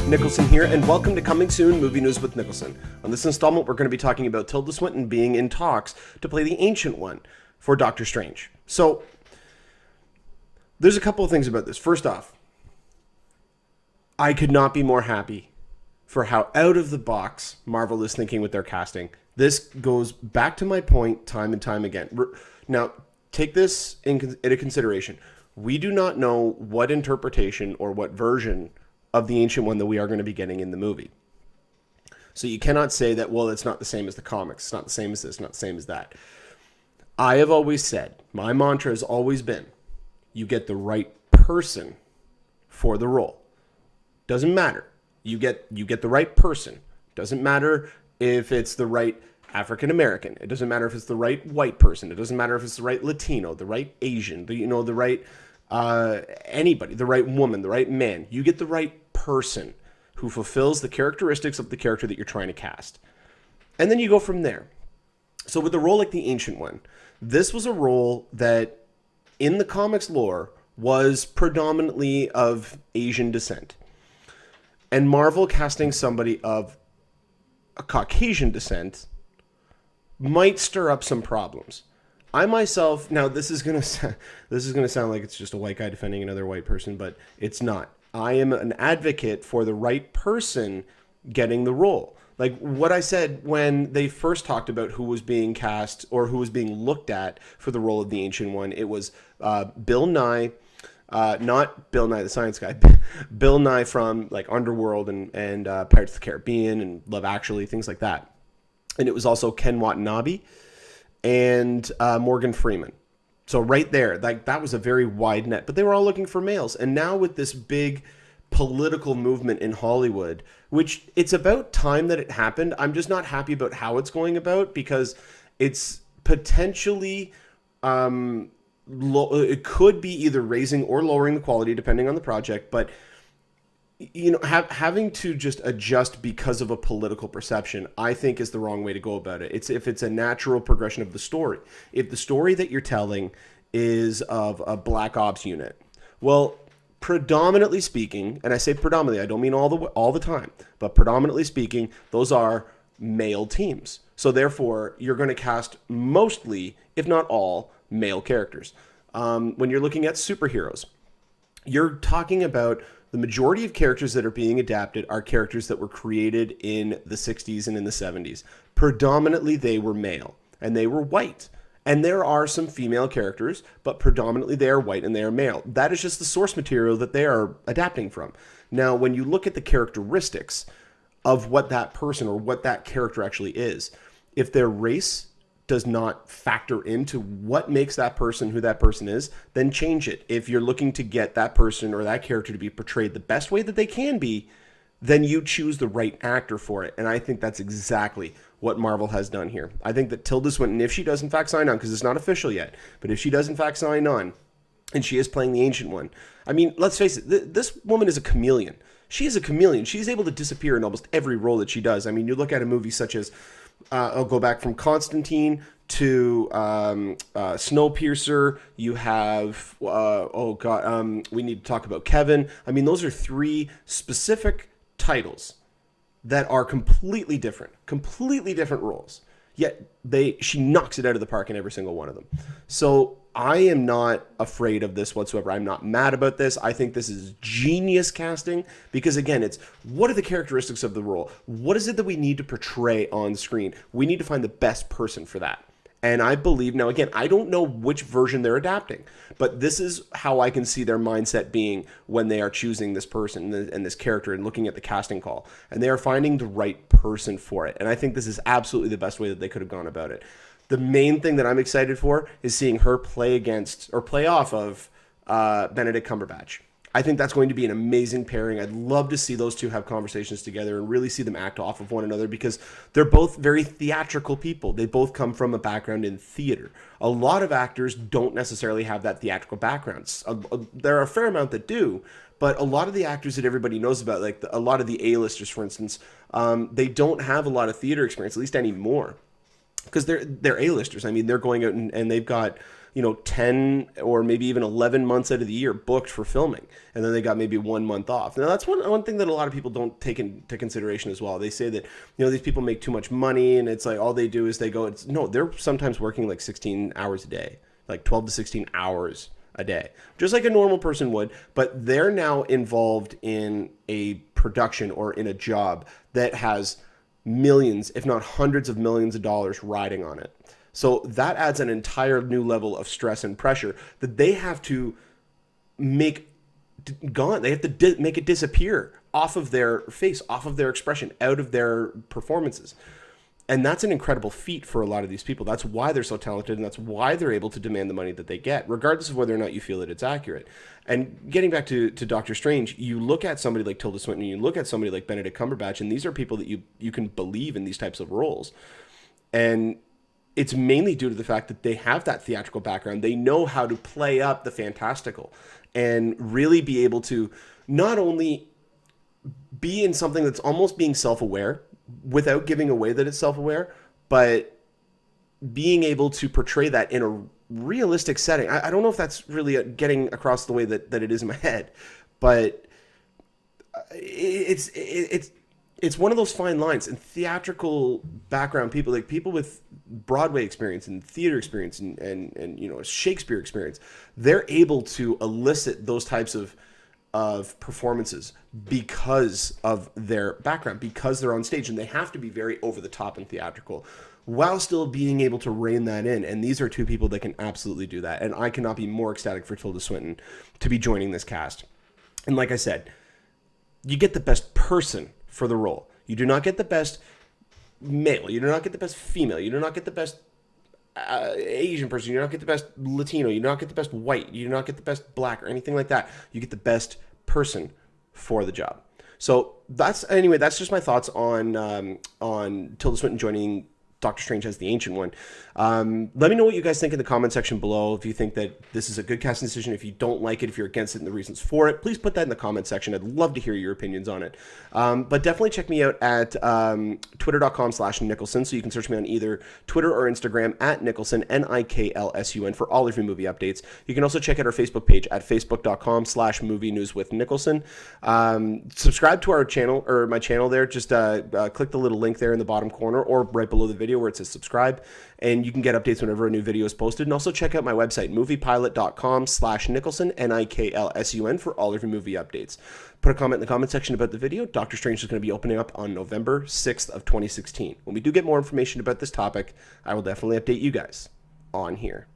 Niklsun here, and welcome to Coming Soon Movie News with Niklsun. On this installment, we're going to be talking about Tilda Swinton being in talks to play the Ancient One for Doctor Strange. So, there's a couple of things about this. First off, I could not be more happy for how out of the box Marvel is thinking with their casting. This goes back to my point time and time again. Now, take this into consideration. We do not know what interpretation or what version of the Ancient One that we are going to be getting in the movie. So you cannot say that, well, it's not the same as the comics. It's not the same as this, not the same as that. I have always said, my mantra has always been, you get the right person for the role. Doesn't matter. You get the right person. Doesn't matter if it's the right African American. It doesn't matter if it's the right white person. It doesn't matter if it's the right Latino, the right Asian, the right anybody, the right woman, the right man. You get the right person who fulfills the characteristics of the character that you're trying to cast. And then you go from there. So with a role like the Ancient One, this was a role that in the comics lore was predominantly of Asian descent. And Marvel casting somebody of a Caucasian descent might stir up some problems. I myself, now this is gonna sound like it's just a white guy defending another white person, but it's not. I am an advocate for the right person getting the role. Like what I said when they first talked about who was being cast or who was being looked at for the role of the Ancient One, it was Bill Nye, not Bill Nye the Science Guy, Bill Nye from like Underworld and Pirates of the Caribbean and Love Actually, things like that. And it was also Ken Watanabe and Morgan Freeman. So right there, like that was a very wide net, but they were all looking for males. And now with this big political movement in Hollywood, which it's about time that it happened, I'm just not happy about how it's going about because it's potentially, it could be either raising or lowering the quality depending on the project, but having to just adjust because of a political perception, I think is the wrong way to go about it. If it's a natural progression of the story. If the story that you're telling is of a black ops unit, well, predominantly speaking, and I say predominantly, I don't mean all the time, but predominantly speaking, those are male teams. So therefore, you're going to cast mostly, if not all, male characters. When you're looking at superheroes, you're talking about the majority of characters that are being adapted are characters that were created in the 60s and in the 70s. Predominantly, they were male, and they were white. And there are some female characters, but predominantly they are white and they are male. That is just the source material that they are adapting from. Now, when you look at the characteristics of what that person or what that character actually is, if their race does not factor into what makes that person who that person is, then change it. If you're looking to get that person or that character to be portrayed the best way that they can be, then you choose the right actor for it. And I think that's exactly what Marvel has done here. I think that Tilda Swinton, if she does in fact sign on, because it's not official yet, but if she does in fact sign on, and she is playing the Ancient One, I mean, let's face it, this woman is a chameleon. She is a chameleon. She's able to disappear in almost every role that she does. I mean, you look at a movie such as, I'll go back from Constantine to Snowpiercer. You have, we need to talk about Kevin. I mean, those are three specific titles that are completely different roles. Yet she knocks it out of the park in every single one of them. So I am not afraid of this whatsoever. I'm not mad about this. I think this is genius casting because, again, it's what are the characteristics of the role? What is it that we need to portray on screen? We need to find the best person for that. And I believe, now again, I don't know which version they're adapting, but this is how I can see their mindset being when they are choosing this person and this character and looking at the casting call. And they are finding the right person for it. And I think this is absolutely the best way that they could have gone about it. The main thing that I'm excited for is seeing her play off of Benedict Cumberbatch. I think that's going to be an amazing pairing. I'd love to see those two have conversations together and really see them act off of one another because they're both very theatrical people. They both come from a background in theater. A lot of actors don't necessarily have that theatrical background. There are a fair amount that do, but a lot of the actors that everybody knows about, like a lot of the A-listers, for instance, they don't have a lot of theater experience, at least anymore. because they're A-listers. I mean, they're going out and they've got 10 or maybe even 11 months out of the year booked for filming, and then they got maybe 1 month off. Now that's one thing that a lot of people don't take into consideration as well. They say that these people make too much money, and it's like all they do is they go. No, they're sometimes working like 16 hours a day, like 12 to 16 hours a day, just like a normal person would, but they're now involved in a production or in a job that has millions, if not hundreds of millions of dollars riding on it. So that adds an entire new level of stress and pressure that they have to make gone. They have to make it disappear off of their face, off of their expression, out of their performances. And that's an incredible feat for a lot of these people. That's why they're so talented, and that's why they're able to demand the money that they get, regardless of whether or not you feel that it's accurate. And getting back to Doctor Strange, you look at somebody like Tilda Swinton, you look at somebody like Benedict Cumberbatch, and these are people that you can believe in these types of roles. And it's mainly due to the fact that they have that theatrical background. They know how to play up the fantastical and really be able to not only be in something that's almost being self-aware without giving away that it's self-aware, but being able to portray that in a realistic setting. I don't know if that's really getting across the way that it is in my head, but it's one of those fine lines. And theatrical background people, like people with Broadway experience and theater experience and Shakespeare experience, they're able to elicit those types of performances because of their background, because they're on stage, and they have to be very over the top and theatrical while still being able to rein that in. And these are two people that can absolutely do that. And I cannot be more ecstatic for Tilda Swinton to be joining this cast. And like I said, you get the best person for the role. You do not get the best male. You do not get the best female. You do not get the best Asian person. You do not get the best Latino. You do not get the best white. You do not get the best black or anything like that. You get the best person for the job. So that's just my thoughts on Tilda Swinton joining Doctor Strange as the Ancient One. Let me know what you guys think in the comment section below. If you think that this is a good casting decision, if you don't like it, if you're against it, and the reasons for it, please put that in the comment section. I'd love to hear your opinions on it. But definitely check me out at twitter.com/Niklsun. So you can search me on either Twitter or Instagram at Niklsun, Niklsun, for all of your movie updates. You can also check out our Facebook page at facebook.com/movie news with Niklsun. Subscribe to our channel, or my channel there. Just click the little link there in the bottom corner or right below the video where it says subscribe, and you can get updates whenever a new video is posted. And also check out my website, moviepilot.com/Niklsun, Niklsun, for all of your movie updates. Put a comment in the comment section about the video. Doctor Strange is going to be opening up on November 6th of 2016. When we do get more information about this topic, I will definitely update you guys on here.